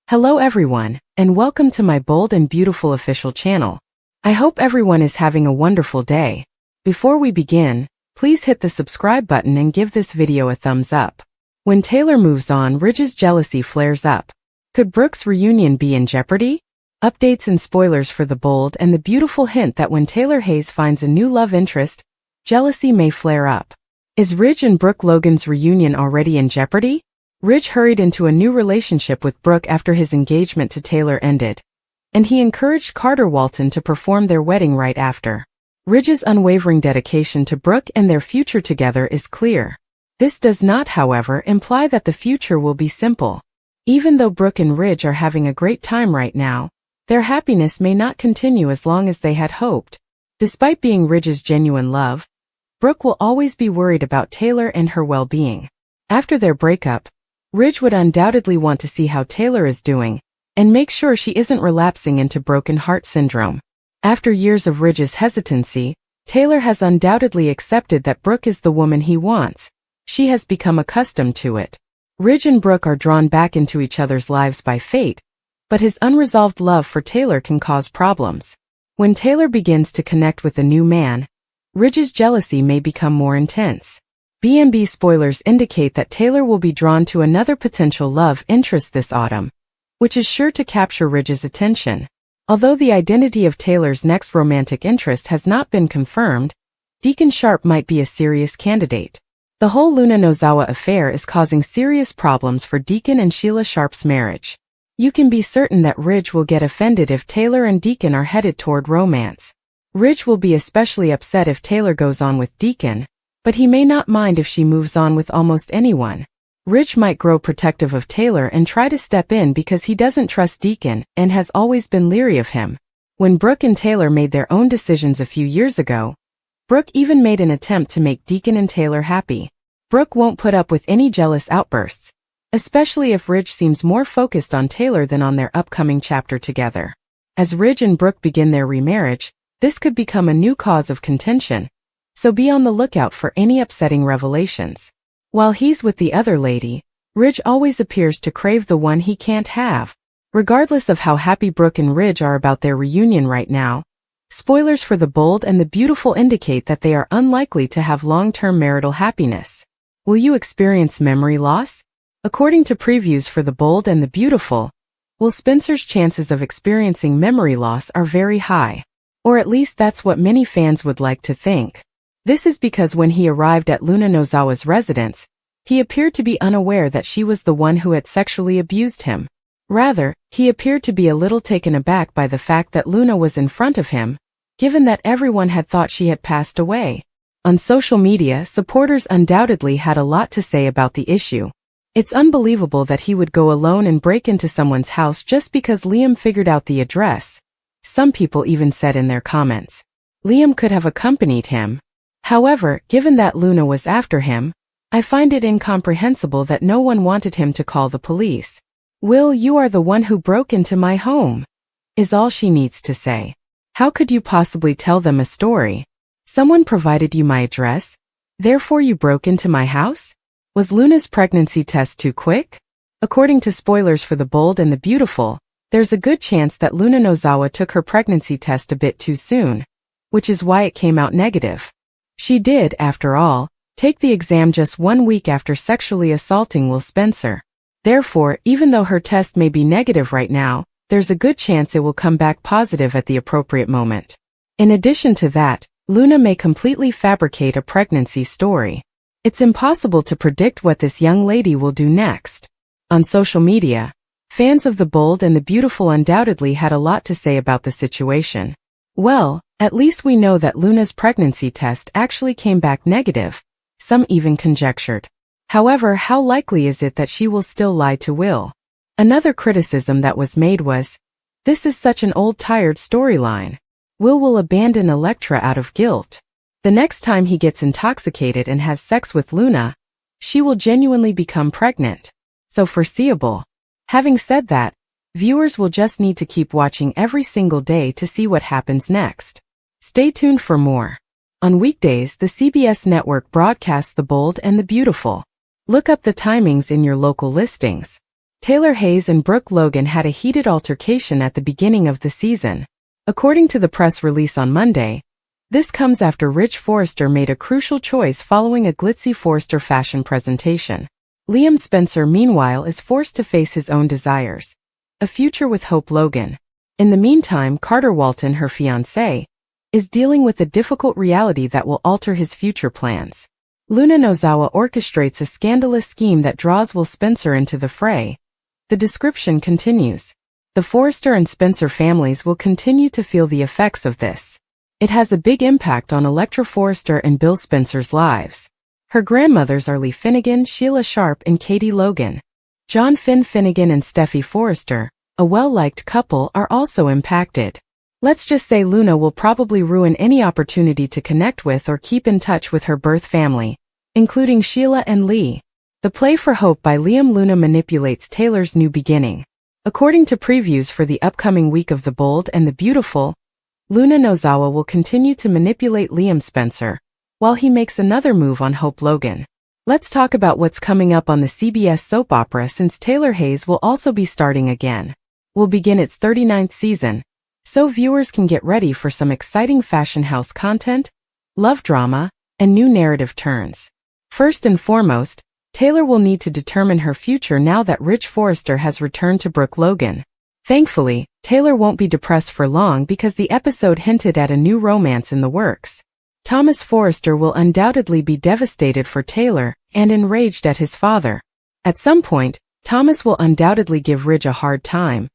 Hello everyone, and welcome to my bold and beautiful official channel. I hope everyone is having a wonderful day. Before we begin, please hit the subscribe button and give this video a thumbs up. When Taylor moves on, Ridge's jealousy flares up. Could Brooke's reunion be in jeopardy? Updates and spoilers for the bold and the beautiful hint that when Taylor Hayes finds a new love interest, jealousy may flare up. Is Ridge and Brooke Logan's reunion already in jeopardy? Ridge hurried into a new relationship with Brooke after his engagement to Taylor ended, and he encouraged Carter Walton to perform their wedding right after. Ridge's unwavering dedication to Brooke and their future together is clear. This does not, however, imply that the future will be simple. Even though Brooke and Ridge are having a great time right now, their happiness may not continue as long as they had hoped. Despite being Ridge's genuine love, Brooke will always be worried about Taylor and her well-being. After their breakup, Ridge would undoubtedly want to see how Taylor is doing, and make sure she isn't relapsing into broken heart syndrome. After years of Ridge's hesitancy, Taylor has undoubtedly accepted that Brooke is the woman he wants. She has become accustomed to it. Ridge and Brooke are drawn back into each other's lives by fate, but his unresolved love for Taylor can cause problems. When Taylor begins to connect with a new man, Ridge's jealousy may become more intense. B&B spoilers indicate that Taylor will be drawn to another potential love interest this autumn, which is sure to capture Ridge's attention. Although the identity of Taylor's next romantic interest has not been confirmed, Deacon Sharp might be a serious candidate. The whole Luna Nozawa affair is causing serious problems for Deacon and Sheila Sharp's marriage. You can be certain that Ridge will get offended if Taylor and Deacon are headed toward romance. Ridge will be especially upset if Taylor goes on with Deacon, but he may not mind if she moves on with almost anyone. Ridge might grow protective of Taylor and try to step in because he doesn't trust Deacon and has always been leery of him. When Brooke and Taylor made their own decisions a few years ago, Brooke even made an attempt to make Deacon and Taylor happy. Brooke won't put up with any jealous outbursts, especially if Ridge seems more focused on Taylor than on their upcoming chapter together. As Ridge and Brooke begin their remarriage, this could become a new cause of contention, so be on the lookout for any upsetting revelations. While he's with the other lady, Ridge always appears to crave the one he can't have. Regardless of how happy Brooke and Ridge are about their reunion right now, spoilers for the bold and the beautiful indicate that they are unlikely to have long-term marital happiness. Will you experience memory loss? According to previews for the bold and the beautiful, Will Spencer's chances of experiencing memory loss are very high. Or at least that's what many fans would like to think. This is because when he arrived at Luna Nozawa's residence, he appeared to be unaware that she was the one who had sexually abused him. Rather, he appeared to be a little taken aback by the fact that Luna was in front of him, given that everyone had thought she had passed away. On social media, supporters undoubtedly had a lot to say about the issue. It's unbelievable that he would go alone and break into someone's house just because Liam figured out the address. Some people even said in their comments, Liam could have accompanied him. However, given that Luna was after him, I find it incomprehensible that no one wanted him to call the police. Will, you are the one who broke into my home, is all she needs to say. How could you possibly tell them a story? Someone provided you my address, therefore you broke into my house? Was Luna's pregnancy test too quick? According to spoilers for the bold and the beautiful, there's a good chance that Luna Nozawa took her pregnancy test a bit too soon, which is why it came out negative. She did, after all, take the exam just 1 week after sexually assaulting Will Spencer. Therefore, even though her test may be negative right now, there's a good chance it will come back positive at the appropriate moment. In addition to that, Luna may completely fabricate a pregnancy story. It's impossible to predict what this young lady will do next. On social media, fans of the bold and the beautiful undoubtedly had a lot to say about the situation. Well, at least we know that Luna's pregnancy test actually came back negative, some even conjectured. However, how likely is it that she will still lie to Will? Another criticism that was made was, this is such an old tired storyline. Will abandon Elektra out of guilt. The next time he gets intoxicated and has sex with Luna, she will genuinely become pregnant. So foreseeable. Having said that, viewers will just need to keep watching every single day to see what happens next. Stay tuned for more. On weekdays, the CBS network broadcasts The Bold and the Beautiful. Look up the timings in your local listings. Taylor Hayes and Brooke Logan had a heated altercation at the beginning of the season. According to the press release on Monday, this comes after Rich Forrester made a crucial choice following a glitzy Forrester fashion presentation. Liam Spencer, meanwhile, is forced to face his own desires. A future with Hope Logan. In the meantime, Carter Walton, her fiancé, is dealing with a difficult reality that will alter his future plans. Luna Nozawa orchestrates a scandalous scheme that draws Will Spencer into the fray. The description continues. The Forrester and Spencer families will continue to feel the effects of this. It has a big impact on Electra Forrester and Bill Spencer's lives. Her grandmothers are Lee Finnegan, Sheila Sharp, and Katie Logan. John Finn Finnegan and Steffi Forrester, a well-liked couple, are also impacted. Let's just say Luna will probably ruin any opportunity to connect with or keep in touch with her birth family, including Sheila and Lee. The play for Hope by Liam. Luna manipulates Taylor's new beginning. According to previews for the upcoming week of The Bold and the Beautiful, Luna Nozawa will continue to manipulate Liam Spencer, while he makes another move on Hope Logan. Let's talk about what's coming up on the CBS soap opera, since Taylor Hayes will also be starting again. Will begin its 39th season, so viewers can get ready for some exciting fashion house content, love drama, and new narrative turns. First and foremost, Taylor will need to determine her future now that Rich Forrester has returned to Brooke Logan. Thankfully, Taylor won't be depressed for long because the episode hinted at a new romance in the works. Thomas Forrester will undoubtedly be devastated for Taylor and enraged at his father. At some point, Thomas will undoubtedly give Ridge a hard time,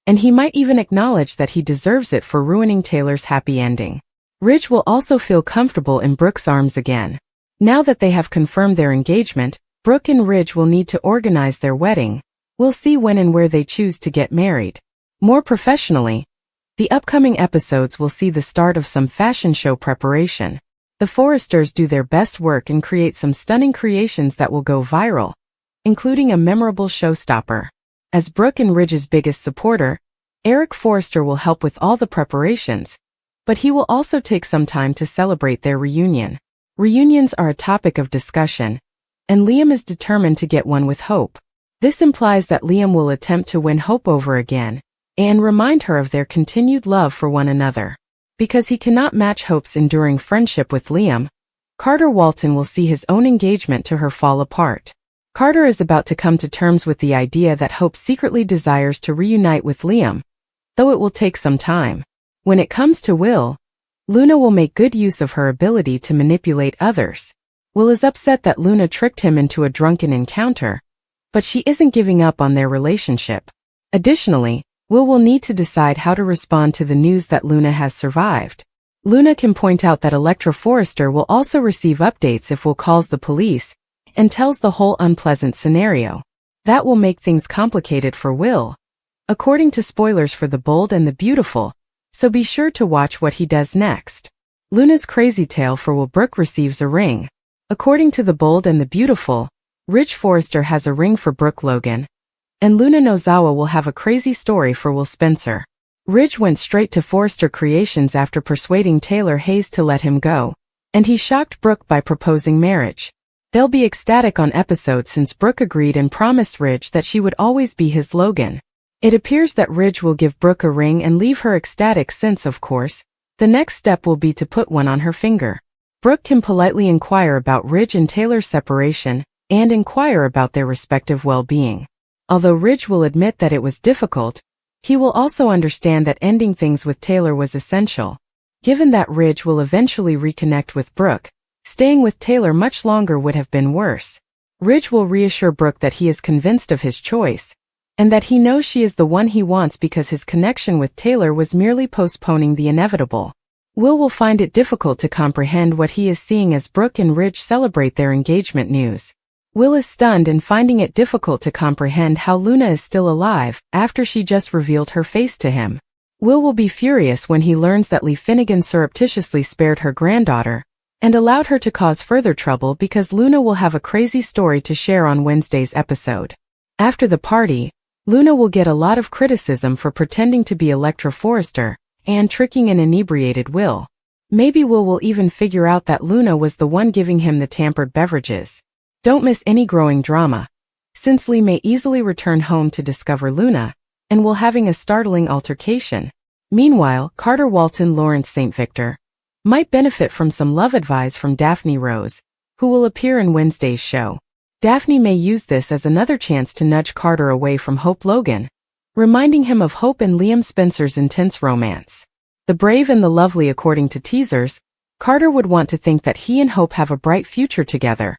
and he might even acknowledge that he deserves it for ruining Taylor's happy ending. Ridge will also feel comfortable in Brooke's arms again. Now that they have confirmed their engagement, Brooke and Ridge will need to organize their wedding. We'll see when and where they choose to get married. More professionally, the upcoming episodes will see the start of some fashion show preparation. The Forresters do their best work and create some stunning creations that will go viral, including a memorable showstopper. As Brooke and Ridge's biggest supporter, Eric Forrester will help with all the preparations, but he will also take some time to celebrate their reunion. Reunions are a topic of discussion, and Liam is determined to get one with Hope. This implies that Liam will attempt to win Hope over again and remind her of their continued love for one another. Because he cannot match Hope's enduring friendship with Liam, Carter Walton will see his own engagement to her fall apart. Carter is about to come to terms with the idea that Hope secretly desires to reunite with Liam, though it will take some time. When it comes to Will, Luna will make good use of her ability to manipulate others. Will is upset that Luna tricked him into a drunken encounter, but she isn't giving up on their relationship. Additionally, Will need to decide how to respond to the news that Luna has survived. Luna can point out that Electra Forrester will also receive updates if Will calls the police and tells the whole unpleasant scenario. That will make things complicated for Will, according to spoilers for The Bold and the Beautiful, so be sure to watch what he does next. Luna's crazy tale for Will. Brooke receives a ring. According to The Bold and the Beautiful, Rich Forrester has a ring for Brooke Logan, and Luna Nozawa will have a crazy story for Will Spencer. Ridge went straight to Forrester Creations after persuading Taylor Hayes to let him go, and he shocked Brooke by proposing marriage. They'll be ecstatic on episode since Brooke agreed and promised Ridge that she would always be his Logan. It appears that Ridge will give Brooke a ring and leave her ecstatic since, of course, the next step will be to put one on her finger. Brooke can politely inquire about Ridge and Taylor's separation and inquire about their respective well-being. Although Ridge will admit that it was difficult, he will also understand that ending things with Taylor was essential. Given that Ridge will eventually reconnect with Brooke, staying with Taylor much longer would have been worse. Ridge will reassure Brooke that he is convinced of his choice, and that he knows she is the one he wants because his connection with Taylor was merely postponing the inevitable. Will find it difficult to comprehend what he is seeing as Brooke and Ridge celebrate their engagement news. Will is stunned and finding it difficult to comprehend how Luna is still alive after she just revealed her face to him. Will be furious when he learns that Lee Finnegan surreptitiously spared her granddaughter and allowed her to cause further trouble because Luna will have a crazy story to share on Wednesday's episode. After the party, Luna will get a lot of criticism for pretending to be Electra Forrester and tricking an inebriated Will. Maybe Will even figure out that Luna was the one giving him the tampered beverages. Don't miss any growing drama. since Lee may easily return home to discover Luna, and will having a startling altercation. Meanwhile, Carter Walton Lawrence St. Victor might benefit from some love advice from Daphne Rose, who will appear in Wednesday's show. Daphne may use this as another chance to nudge Carter away from Hope Logan, reminding him of Hope and Liam Spencer's intense romance. The brave and the lovely according to teasers, Carter would want to think that he and Hope have a bright future together.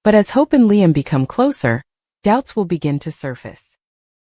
But as Hope and Liam become closer, doubts will begin to surface.